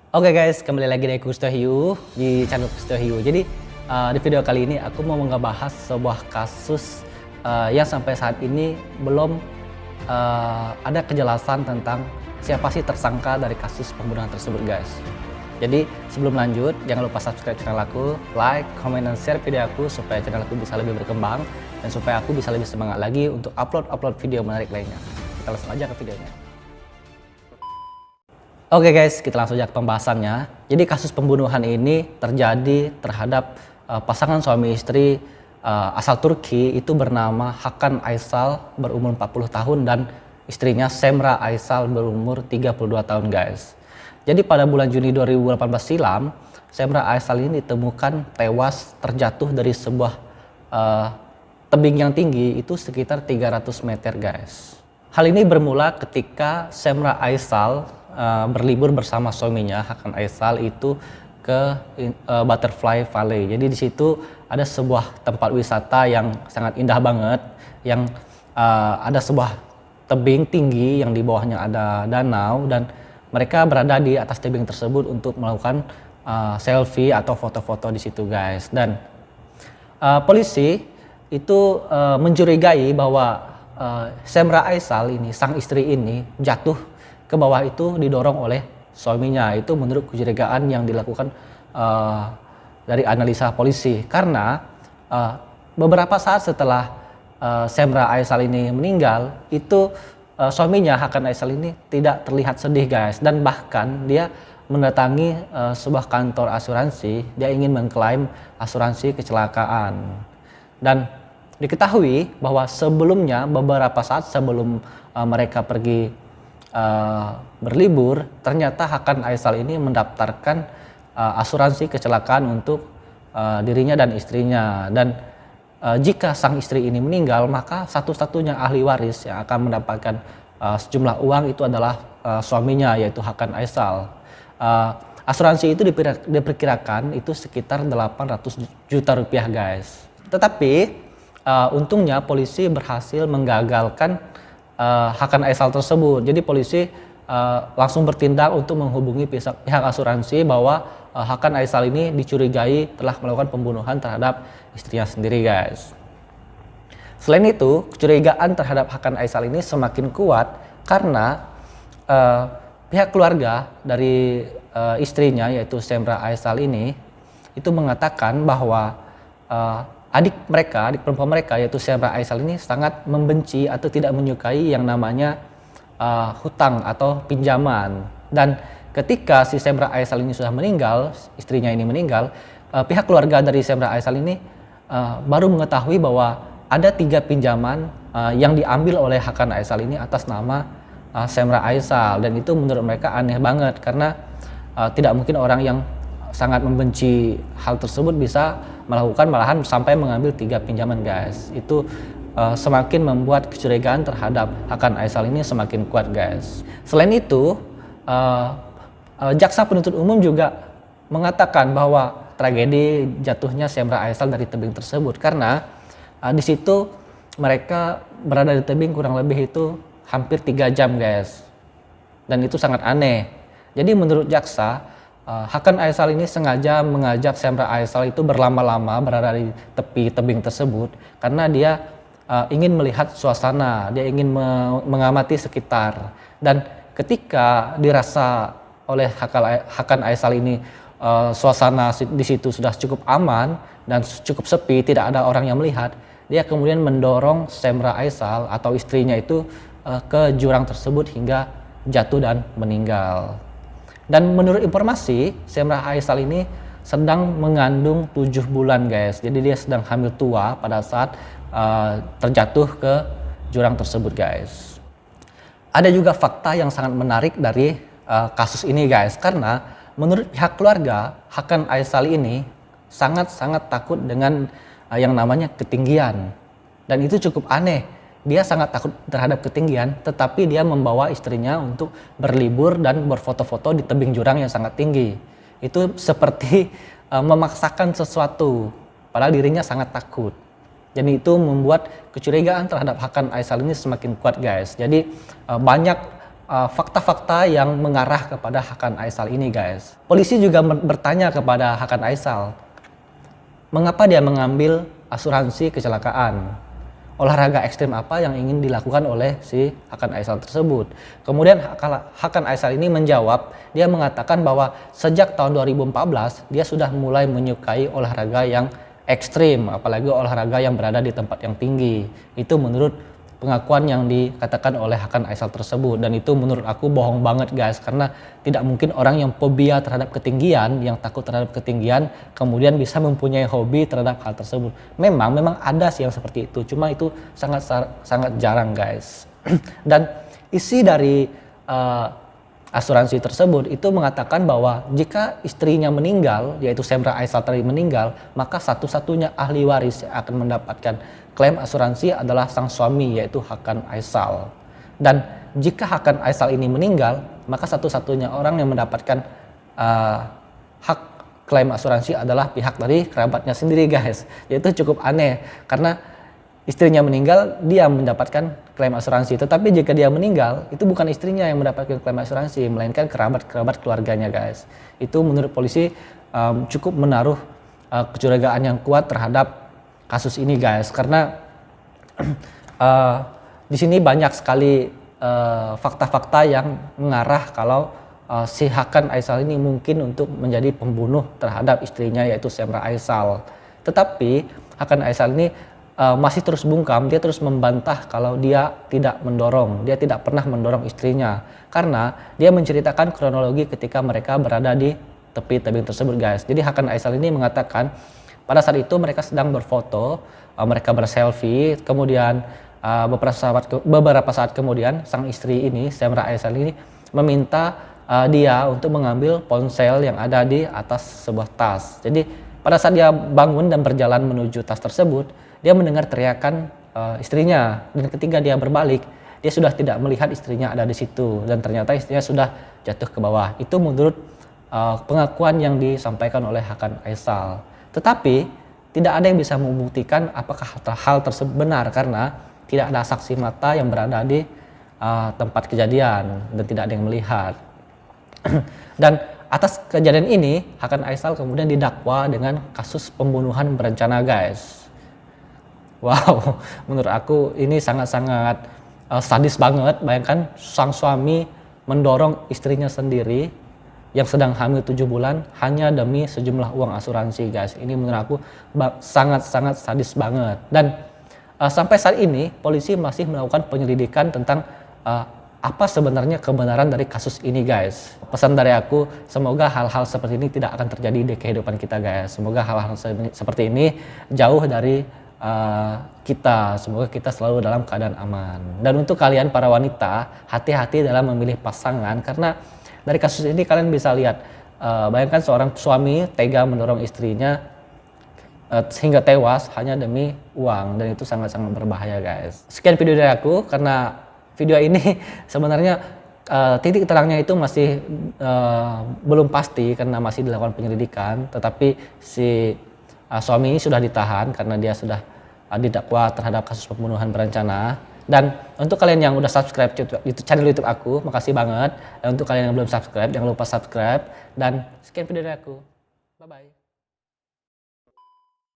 Oke guys, kembali lagi dari Kustohiu di channel Kustohiu. Jadi di video kali ini aku mau ngebahas sebuah kasus yang sampai saat ini belum ada kejelasan tentang siapa sih tersangka dari kasus pembunuhan tersebut guys. Jadi sebelum lanjut, jangan lupa subscribe channel aku, like, comment, dan share video aku supaya channel aku bisa lebih berkembang dan supaya aku bisa lebih semangat lagi untuk upload video menarik lainnya. Kita langsung aja ke videonya. Oke guys, kita langsung aja ke pembahasannya. Jadi kasus pembunuhan ini terjadi terhadap pasangan suami istri asal Turki itu bernama Hakan Aysal berumur 40 tahun dan istrinya Semra Aysal berumur 32 tahun guys. Jadi pada bulan Juni 2018 silam, Semra Aysal ini ditemukan tewas terjatuh dari sebuah tebing yang tinggi itu sekitar 300 meter guys. Hal ini bermula ketika Semra Aysal berlibur bersama suaminya Hakan Aysal itu ke Butterfly Valley. Jadi di situ ada sebuah tempat wisata yang sangat indah banget, yang ada sebuah tebing tinggi yang di bawahnya ada danau dan mereka berada di atas tebing tersebut untuk melakukan selfie atau foto-foto di situ guys. Dan polisi itu mencurigai bahwa Semra Aysal ini, sang istri ini jatuh ke bawah itu didorong oleh suaminya. Itu menurut kecurigaan yang dilakukan dari analisa polisi. Karena beberapa saat setelah Semra Aysal ini meninggal, itu suaminya Hakan Aysal ini tidak terlihat sedih guys. Dan bahkan dia mendatangi sebuah kantor asuransi. Dia ingin mengklaim asuransi kecelakaan. Dan diketahui bahwa sebelumnya, beberapa saat sebelum mereka pergi berlibur, ternyata Hakan Aysal ini mendaftarkan asuransi kecelakaan untuk dirinya dan istrinya. Dan jika sang istri ini meninggal, maka satu-satunya ahli waris yang akan mendapatkan sejumlah uang itu adalah suaminya, yaitu Hakan Aysal. Asuransi itu diperkirakan itu sekitar 800 juta rupiah guys. Tetapi untungnya polisi berhasil menggagalkan Hakan Aysal tersebut. Jadi polisi langsung bertindak untuk menghubungi pihak asuransi bahwa Hakan Aysal ini dicurigai telah melakukan pembunuhan terhadap istrinya sendiri guys. Selain itu, kecurigaan terhadap Hakan Aysal ini semakin kuat karena pihak keluarga dari istrinya, yaitu Semra Aysal ini, itu mengatakan bahwa adik perempuan mereka, yaitu Semra Aysal ini sangat membenci atau tidak menyukai yang namanya hutang atau pinjaman. Dan ketika si Semra Aysal ini sudah meninggal, istrinya ini meninggal, pihak keluarga dari Semra Aysal ini baru mengetahui bahwa ada 3 pinjaman yang diambil oleh Hakan Aysal ini atas nama Semra Aysal. Dan itu menurut mereka aneh banget karena tidak mungkin orang yang sangat membenci hal tersebut bisa melakukan, malahan sampai mengambil 3 pinjaman guys. Itu semakin membuat kecurigaan terhadap Hakan Aysal ini semakin kuat guys. Selain itu, jaksa penuntut umum juga mengatakan bahwa tragedi jatuhnya Semra Aysal dari tebing tersebut karena di situ mereka berada di tebing kurang lebih itu hampir 3 jam guys. Dan itu sangat aneh. Jadi menurut jaksa, Hakan Aysal ini sengaja mengajak Semra Aysal itu berlama-lama berada di tepi tebing tersebut karena dia ingin melihat suasana, dia ingin mengamati sekitar. Dan ketika dirasa oleh Hakan Aysal ini suasana di situ sudah cukup aman dan cukup sepi, tidak ada orang yang melihat, dia kemudian mendorong Semra Aysal atau istrinya itu ke jurang tersebut hingga jatuh dan meninggal. Dan menurut informasi, Semra Aysal ini sedang mengandung 7 bulan guys. Jadi dia sedang hamil tua pada saat terjatuh ke jurang tersebut guys. Ada juga fakta yang sangat menarik dari kasus ini guys. Karena menurut pihak keluarga, Hakan Aysal ini sangat-sangat takut dengan yang namanya ketinggian. Dan itu cukup aneh. Dia sangat takut terhadap ketinggian, tetapi dia membawa istrinya untuk berlibur dan berfoto-foto di tebing jurang yang sangat tinggi. Itu seperti memaksakan sesuatu, padahal dirinya sangat takut. Jadi itu membuat kecurigaan terhadap Hakan Aysal ini semakin kuat guys. Jadi banyak fakta-fakta yang mengarah kepada Hakan Aysal ini guys. Polisi juga bertanya kepada Hakan Aysal, mengapa dia mengambil asuransi kecelakaan? Olahraga ekstrim apa yang ingin dilakukan oleh si Hakan Aysal tersebut? Kemudian Hakan Aysal ini menjawab, dia mengatakan bahwa sejak tahun 2014 dia sudah mulai menyukai olahraga yang ekstrim, apalagi olahraga yang berada di tempat yang tinggi. Itu menurut pengakuan yang dikatakan oleh Hakan Aysal tersebut, dan itu menurut aku bohong banget guys, karena tidak mungkin orang yang fobia terhadap ketinggian, yang takut terhadap ketinggian kemudian bisa mempunyai hobi terhadap hal tersebut. Memang ada sih yang seperti itu, cuma itu sangat jarang guys. Dan isi dari asuransi tersebut itu mengatakan bahwa jika istrinya meninggal, yaitu Semra Aysal tadi meninggal, maka satu-satunya ahli waris yang akan mendapatkan klaim asuransi adalah sang suami, yaitu Hakan Aysal. Dan jika Hakan Aysal ini meninggal, maka satu-satunya orang yang mendapatkan hak klaim asuransi adalah pihak dari kerabatnya sendiri guys. Yaitu cukup aneh, karena istrinya meninggal, dia mendapatkan klaim asuransi. Tetapi jika dia meninggal, itu bukan istrinya yang mendapatkan klaim asuransi, melainkan kerabat-kerabat keluarganya guys. Itu menurut polisi cukup menaruh kecurigaan yang kuat terhadap kasus ini guys. Karena di sini banyak sekali fakta-fakta yang mengarah kalau si Hakan Aysal ini mungkin untuk menjadi pembunuh terhadap istrinya, yaitu Semra Aysal. Tetapi Hakan Aysal ini masih terus bungkam, dia terus membantah kalau dia tidak pernah mendorong istrinya, karena dia menceritakan kronologi ketika mereka berada di tepi tebing tersebut guys. Jadi Hakan Aysal ini mengatakan pada saat itu mereka sedang berfoto, mereka berselfie, kemudian beberapa saat kemudian sang istri ini, Semra Aysal ini meminta dia untuk mengambil ponsel yang ada di atas sebuah tas. Jadi pada saat dia bangun dan berjalan menuju tas tersebut, dia mendengar teriakan istrinya, dan ketika dia berbalik, dia sudah tidak melihat istrinya ada di situ, dan ternyata istrinya sudah jatuh ke bawah. Itu menurut pengakuan yang disampaikan oleh Hakan Aysal. Tetapi tidak ada yang bisa membuktikan apakah hal tersebut benar, karena tidak ada saksi mata yang berada di tempat kejadian dan tidak ada yang melihat. Dan atas kejadian ini, Hakan Aysal kemudian didakwa dengan kasus pembunuhan berencana guys. Wow, menurut aku ini sangat-sangat sadis banget. Bayangkan sang suami mendorong istrinya sendiri yang sedang hamil 7 bulan hanya demi sejumlah uang asuransi guys. Ini menurut aku sangat-sangat sadis banget. Dan sampai saat ini polisi masih melakukan penyelidikan tentang apa sebenarnya kebenaran dari kasus ini guys. Pesan dari aku, semoga hal-hal seperti ini tidak akan terjadi di kehidupan kita guys. Semoga hal-hal seperti ini jauh dari kita, semoga kita selalu dalam keadaan aman. Dan untuk kalian para wanita, hati-hati dalam memilih pasangan, karena dari kasus ini kalian bisa lihat, bayangkan seorang suami tega mendorong istrinya sehingga tewas hanya demi uang, dan itu sangat-sangat berbahaya guys. Sekian video dari aku, karena video ini sebenarnya titik terangnya itu masih belum pasti karena masih dilakukan penyelidikan, tetapi si suami ini sudah ditahan karena dia sudah didakwa terhadap kasus pembunuhan berencana. Dan untuk kalian yang udah subscribe channel YouTube aku, makasih banget. Dan untuk kalian yang belum subscribe, jangan lupa subscribe. Dan sekian video dari aku. Bye bye.